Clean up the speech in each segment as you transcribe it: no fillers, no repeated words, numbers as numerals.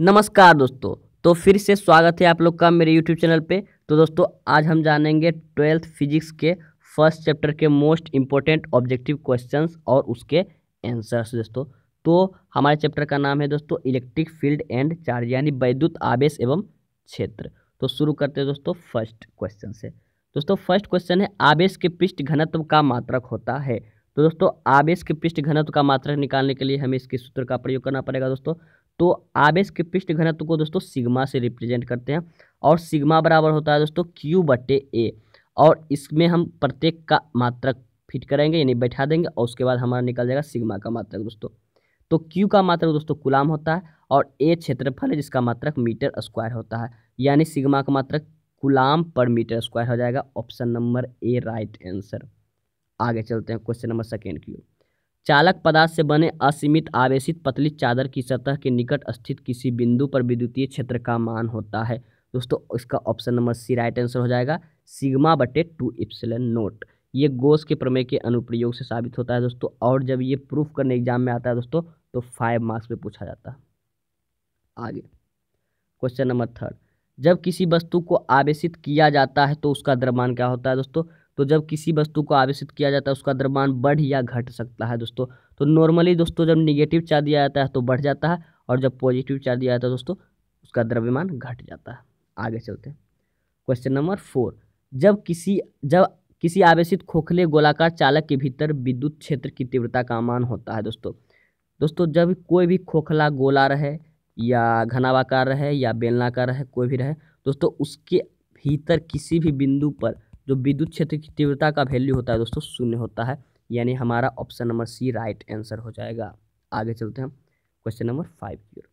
नमस्कार दोस्तों। तो फिर से स्वागत है आप लोग का मेरे यूट्यूब चैनल पे। तो दोस्तों आज हम जानेंगे 12th फिजिक्स के फर्स्ट चैप्टर के मोस्ट इम्पोर्टेंट ऑब्जेक्टिव क्वेश्चंस और उसके आंसर्स दोस्तों। तो हमारे चैप्टर का नाम है दोस्तों इलेक्ट्रिक फील्ड एंड चार्ज यानी वैद्युत आवेश एवं क्षेत्र। तो शुरू करते हैं दोस्तों फर्स्ट क्वेश्चन से। दोस्तों फर्स्ट क्वेश्चन है आवेश के पृष्ठ घनत्व का मात्रक होता है। तो दोस्तों आवेश के पृष्ठ घनत्व का मात्रक निकालने के लिए हमें इसके सूत्र का प्रयोग करना पड़ेगा दोस्तों। तो आवेश के पृष्ठ घनत्व को दोस्तों सिग्मा से रिप्रेजेंट करते हैं और सिग्मा बराबर होता है दोस्तों Q/A। और इसमें हम प्रत्येक का मात्रक फिट करेंगे यानी बैठा देंगे और उसके बाद हमारा निकल जाएगा सिग्मा का मात्रक दोस्तों। तो Q का मात्रक दोस्तों कूलाम होता है और A क्षेत्रफल है जिसका मात्रक मीटर स्क्वायर होता है, यानी सिग्मा का मात्रक कूलाम पर मीटर स्क्वायर हो जाएगा। Option number A right answer. आगे चलते हैं क्वेश्चन नंबर सेकेंड की ओर। चालक पदार्थ से बने असीमित आवेशित पतली चादर की सतह के निकट स्थित किसी बिंदु पर विद्युतीय क्षेत्र का मान होता है। दोस्तों इसका option number c right answer हो जाएगा, σ/2ε0। ये गॉस के प्रमेय के अनुप्रयोग से साबित होता है दोस्तों, और जब ये प्रूफ करने एग्जाम में आता है दोस्तों तो 5 मार्क्स पे पूछा जाता है। आगे क्वेश्चन नंबर थर्ड। जब किसी वस्तु को आवेशित किया जाता है तो उसका द्रव्यमान क्या होता है दोस्तों। तो जब किसी वस्तु को आवेशित किया जाता है उसका द्रव्यमान बढ़ या घट सकता है दोस्तों। तो नॉर्मली दोस्तों जब निगेटिव चार्ज दिया जाता है तो बढ़ जाता है और जब पॉजिटिव चार्ज दिया जाता है दोस्तों उसका द्रव्यमान घट जाता है। आगे चलते हैं क्वेश्चन नंबर 4। जब किसी आवेशित खोखले गोलाकार चालक के भीतर विद्युत क्षेत्र की तीव्रता का मान होता है दोस्तों। दोस्तों जब कोई भी खोखला गोला रहे या घनावाकार रहे या बेलनाकार रहे, कोई भी रहे दोस्तों, उसके भीतर किसी भी बिंदु पर जो विद्युत क्षेत्र की तीव्रता का वैल्यू होता है दोस्तों 0 होता है, यानी हमारा option number c right answer हो जाएगा। आगे चलते हैं हम क्वेश्चन नंबर 5 की ओर।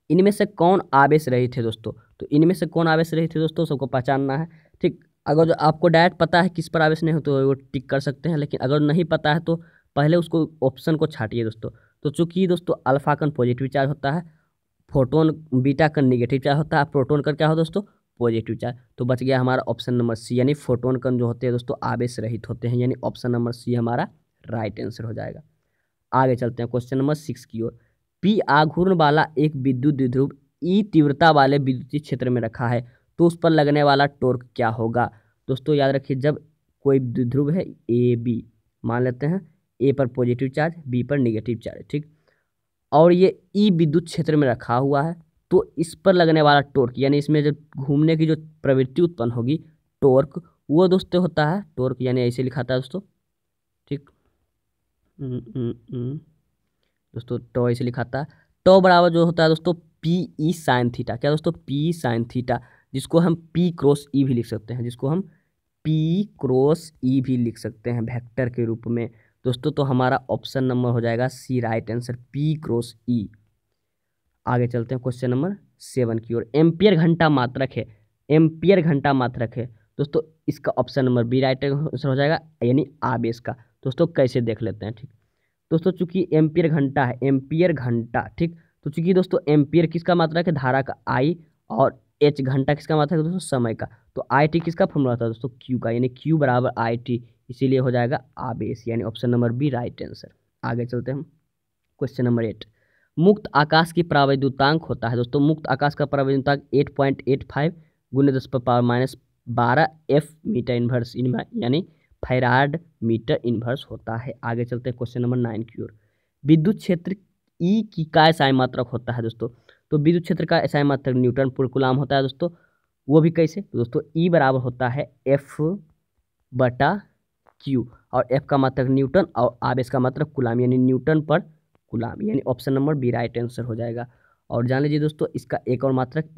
इनमें से कौन आवेश रहित है दोस्तों। तो इनमें से कौन आवेश रहित है दोस्तों सबको पहचानना है। ठीक, अगर जो आपको डायरेक्ट पता है किस पर आवेश नहीं हो तो वो टिक कर सकते हैं, लेकिन अगर नहीं पता है तो पहले उसको ऑप्शन को छाटिए दोस्तों। तो चूंकि दोस्तों अल्फा कण पॉजिटिव चार्ज होता है, फोटोन बीटा कण निगेटिव चार्ज होता है, प्रोटोन कण क्या हो दोस्तों पॉजिटिव चार्ज, तो बच गया हमारा ऑप्शन नंबर सी, यानी फोटोन कण जो होते हैं दोस्तों आवेश रहित होते हैं, यानी ऑप्शन नंबर सी हमारा राइट आंसर हो जाएगा। आगे चलते हैं क्वेश्चन नंबर 6 की ओर। पी आघूर्ण वाला एक विद्युत द्विध्रुव ई तीव्रता वाले विद्युतीय क्षेत्र में रखा है तो उस पर लगने वाला टॉर्क क्या होगा। दोस्तों याद रखिए, जब कोई द्विध्रुव है ए बी, मान लेते हैं ए पर पॉजिटिव चार्ज बी पर निगेटिव चार्ज, ठीक, और ये ई विद्युत क्षेत्र में रखा हुआ है तो इस पर लगने वाला टॉर्क यानी इसमें जो घूमने की जो प्रवृत्ति उत्पन्न होगी टॉर्क, वो दोस्तों होता है टॉर्क, यानी ऐसे लिखा था दोस्तों। ठीक, दोस्तों टॉ ऐसे लिखा था। टॉ बराबर जो होता है दोस्तों पी ई साइन थीटा, क्या दोस्तों पी साइन थीटा, जिसको हम पी क्रॉस ई भी लिख सकते हैं, जिसको हम पी क्रॉस ई भी लिख सकते हैं वेक्टर के रूप में दोस्तों। तो हमारा ऑप्शन नंबर हो जाएगा सी राइट आंसर, पी क्रॉस ई। आगे चलते हैं क्वेश्चन नंबर 7 की ओर। एम्पियर घंटा मात्रक है, एम्पियर घंटा मात्रक है दोस्तों, इसका option number b right answer हो जाएगा, यानी आवेश का। दोस्तों कैसे देख लेते हैं। ठीक दोस्तों, चूंकि एम्पियर घंटा है, एम्पियर घंटा, ठीक, तो चूंकि दोस्तों एम्पियर किसका मात्रक है धारा का आई, और एच घंटा किसका मात्रक है दोस्तों समय का। तो आई टी किसका फॉर्मूला था दोस्तों क्यू का, यानी क्यू बराबर आई टी, इसीलिए हो जाएगा आवेश, यानी option number b right answer. आगे चलते हैं हम क्वेश्चन नंबर 8। मुक्त आकाश की परावैद्युतांक होता है दोस्तों, मुक्त आकाश का परावैद्युतांक 8.85 गुने 10⁻12 एफ मीटर इनवर्स यानी फैराड मीटर इनवर्स होता है। आगे चलते हैं क्वेश्चन नंबर 9 की ओर। विद्युत क्षेत्र ई की का एसआई मात्रक होता है दोस्तों। तो विद्युत क्षेत्र का एसआई मात्रक न्यूटन पर कूलम होता है दोस्तों। वो भी कैसे, तो दोस्तों ई बराबर होता है F/Q, और एफ का मात्रक न्यूटन और आवेश का मात्रक कूलम, यानी न्यूटन पर कूलम, यानी option number b right answer हो जाएगा। और जान लीजिए दोस्तों इसका एक और मात्रक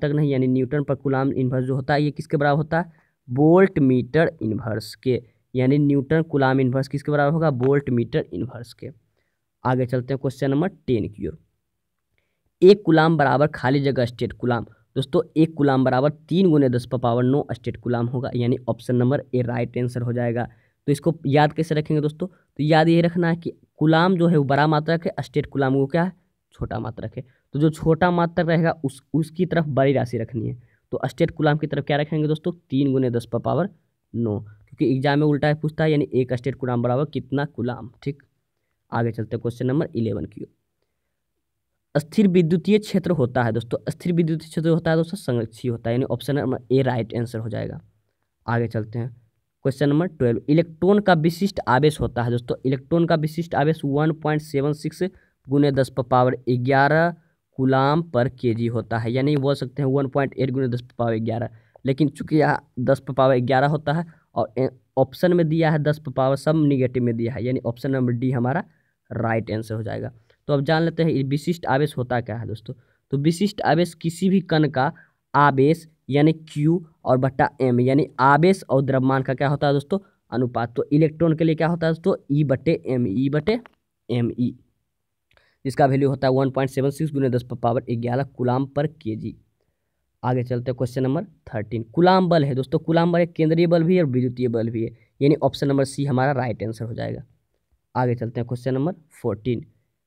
नहीं, यानी न्यूटन पर कूलम इनवर्स जो होता है ये किसके बराबर होता है वोल्ट मीटर इनवर्स के, यानी न्यूटन कूलम इनवर्स किसके बराबर होगा वोल्ट मीटर इनवर्स के। आगे चलते हैं क्वेश्चन नंबर 10 की ओर। एक कूलम बराबर खाली जगह स्टेट कूलम, दोस्तों एक कूलम बराबर 3 गुने 10⁻9 स्टेट कूलम होगा, यानी option number A right answer हो जाएगा। तो इसको याद कैसे रखेंगे दोस्तों, तो याद ये रखना है कि कूलम जो है वो बड़ा मात्रक है, स्टेट कूलम वो क्या है छोटा मात्रक है। तो जो छोटा मात्रक रहेगा उसकी तरफ बड़ी राशि रखनी है, तो स्टेट कूलम की तरफ क्या रखेंगे दोस्तों 3 गुने 10⁻9, क्योंकि एग्जाम में उल्टा पूछता है, यानी एक स्टेट कूलम बराबर कितना कूलम। ठीक, आगे चलते हैं क्वेश्चन नंबर 11 की ओर। स्थिर विद्युतीय क्षेत्र होता है दोस्तों, स्थिर विद्युतीय क्षेत्र होता है दोस्तों संरक्षी होता है, यानी option number A right answer हो जाएगा। आगे चलते हैं क्वेश्चन नंबर 12। इलेक्ट्रॉन का विशिष्ट आवेश होता है दोस्तों, इलेक्ट्रॉन का विशिष्ट आवेश 1.76 गुने 10⁻11 कूलाम पर केजी होता है, यानी बोल सकते हैं 1.8 गुने 10⁻11, लेकिन चूंकि यहाँ 10⁻11 होता है और ऑप्शन में दिया है 10 सब निगेटिव में दिया है, यानी ऑप्शन नंबर डी हमारा राइट आंसर हो जाएगा। तो अब जान लेते हैं विशिष्ट आवेश होता क्या है दोस्तों। तो विशिष्ट आवेश किसी भी कण का आवेश यानी Q और बटा M, यानी आवेश और द्रव्यमान का क्या होता है दोस्तों अनुपात। तो इलेक्ट्रॉन के लिए क्या होता है दोस्तों E/m, जिसका वैल्यू होता है 1.76 गुने 10⁻11 कूलाम पर केजी। आगे चलते हैं क्वेश्चन नंबर 13। कूलाम बल है दोस्तों, कूलाम बल एक केंद्रीय बल भी है और विद्युतीय बल भी है, यानी ऑप्शन नंबर सी हमारा राइट आंसर हो जाएगा। आगे चलते हैं क्वेश्चन नंबर 14।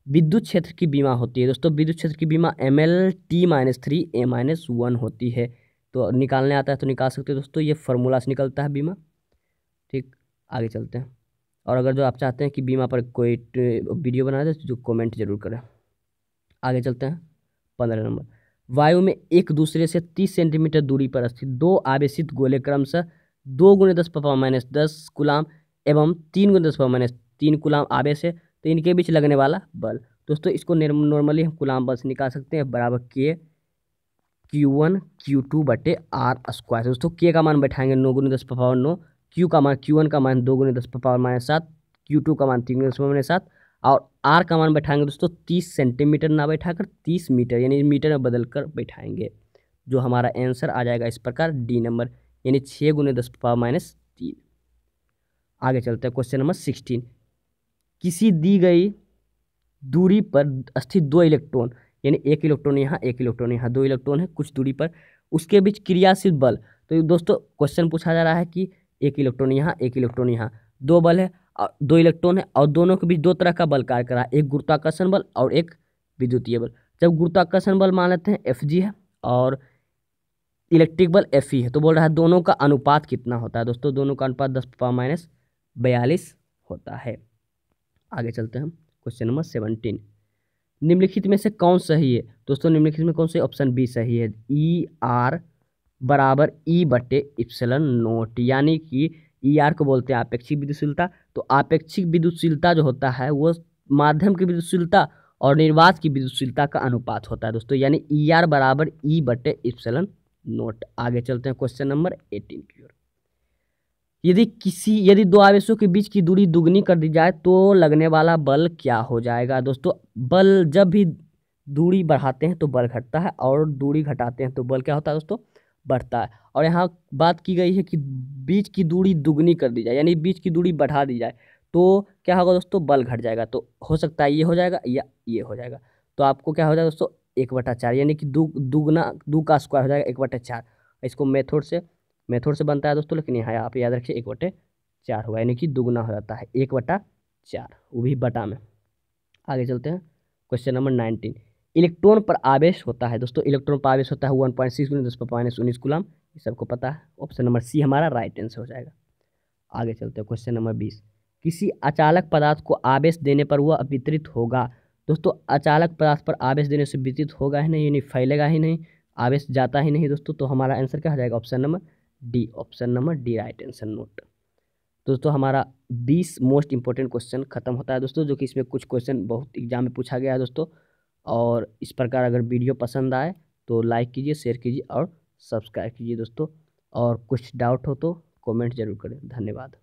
विद्युत क्षेत्र की बीमा होती है दोस्तों, विद्युत क्षेत्र की बीमा ML_T-3A-1 होती है। तो निकालने आता है तो निकाल सकते हो दोस्तों, ये फार्मूला से निकलता है बीमा। ठीक, आगे चलते हैं। और अगर जो आप चाहते हैं कि बीमा पर कोई वीडियो बना दे तो जो कमेंट जरूर करें। आगे चलते हैं 15 नंबर। वायु में एक दूसरे से 30 सेंटीमीटर दूरी पर स्थित दो आवेशित गोले क्रमशः 2 गुने 10⁻10 कूलाम एवं 3 गुने 10⁻3 कूलाम आवेश है, तो इनके बीच लगने वाला बल दोस्तों, इसको नॉर्मली हम कूलाम बल से निकाल सकते हैं, बराबर K Q1 Q2 बटे R² दोस्तों। K का मान बैठाएंगे 9 गुने 10⁻9, Q1 का मान 2 गुने 10⁻7, Q2 का मान 3 गुने 10⁻7 और R का मान बैठाएंगे दोस्तों 30 सेंटीमीटर ना बैठाकर 30 मीटर, यानी मीटर में बदल कर बैठाएंगे, जो हमारा आंसर आ जाएगा इस प्रकार डी नंबर, यानी 6 गुने 10⁻3। आगे चलते हैं क्वेश्चन नंबर 16। किसी दी गई दूरी पर स्थित दो इलेक्ट्रॉन, यानी एक इलेक्ट्रॉन यहाँ एक इलेक्ट्रॉन यहाँ, दो इलेक्ट्रॉन है कुछ दूरी पर, उसके बीच क्रियाशील बल। तो दोस्तों क्वेश्चन पूछा जा रहा है कि एक इलेक्ट्रॉन यहाँ एक इलेक्ट्रॉन यहाँ, दो बल है और दो इलेक्ट्रॉन है और दोनों के बीच दो तरह का बल कार्य कर रहा है, एक गुरुत्वाकर्षण बल और एक विद्युतीय बल। जब गुरुत्वाकर्षण बल मान लेते हैं Fg है और इलेक्ट्रिक बल Fe है, तो बोल रहा है दोनों का अनुपात कितना होता है दोस्तों, दोनों का अनुपात 10⁻42 होता है। आगे चलते हैं हम क्वेश्चन नंबर 17। निम्नलिखित में से कौन सही है दोस्तों, निम्नलिखित में कौन सही, ऑप्शन बी सही है। ER बराबर E/ε0, यानी कि ER को बोलते हैं आपेक्षिक विद्युतशीलता। तो आपेक्षिक विद्युतशीलता जो होता है वो माध्यम की विद्युतशीलता और निर्वात की विद्युतशीलता का अनुपात होता है दोस्तों, यानी ER बराबर E/ε0। आगे चलते हैं क्वेश्चन नंबर 18 की ओर। यदि दो आवेशों के बीच की दूरी दुगनी कर दी जाए तो लगने वाला बल क्या हो जाएगा दोस्तों। बल जब भी दूरी बढ़ाते हैं तो बल घटता है और दूरी घटाते हैं तो बल क्या होता है दोस्तों बढ़ता है। और यहाँ बात की गई है कि बीच की दूरी दुगनी कर दी जाए, यानी बीच की दूरी बढ़ा दी जाए तो क्या होगा दोस्तों बल घट जाएगा। तो हो सकता है ये हो जाएगा या ये हो जाएगा। तो आपको क्या हो जाएगा दोस्तों 1/4, यानी कि दुगना दो का स्क्वायर हो जाएगा 1/4। इसको मेथड से बनता है दोस्तों, लेकिन यहाँ आप याद रखिए 1/4 होगा, यानी कि दुगना हो जाता है 1/4, वो भी बटा में। आगे चलते हैं क्वेश्चन नंबर 19। इलेक्ट्रॉन पर आवेश होता है दोस्तों, इलेक्ट्रॉन पर आवेश होता है 1.6 गुने 10⁻19 कूलाम, ये सबको पता है, ऑप्शन नंबर सी हमारा राइट आंसर हो जाएगा। आगे चलते हैं क्वेश्चन नंबर 20। किसी अचालक पदार्थ को आवेश देने पर वह वितरित होगा दोस्तों, अचालक पदार्थ पर आवेश देने से वितरित होगा ही नहीं, यानी फैलेगा ही नहीं, आवेश जाता ही नहीं दोस्तों। तो हमारा आंसर क्या हो जाएगा option number D right answer note. दोस्तों हमारा 20 मोस्ट इंपॉर्टेंट क्वेश्चन खत्म होता है दोस्तों, जो कि इसमें कुछ क्वेश्चन बहुत एग्जाम में पूछा गया है दोस्तों। और इस प्रकार अगर वीडियो पसंद आए तो लाइक कीजिए, शेयर कीजिए और सब्सक्राइब कीजिए दोस्तों। और कुछ डाउट हो तो कमेंट जरूर करें। धन्यवाद।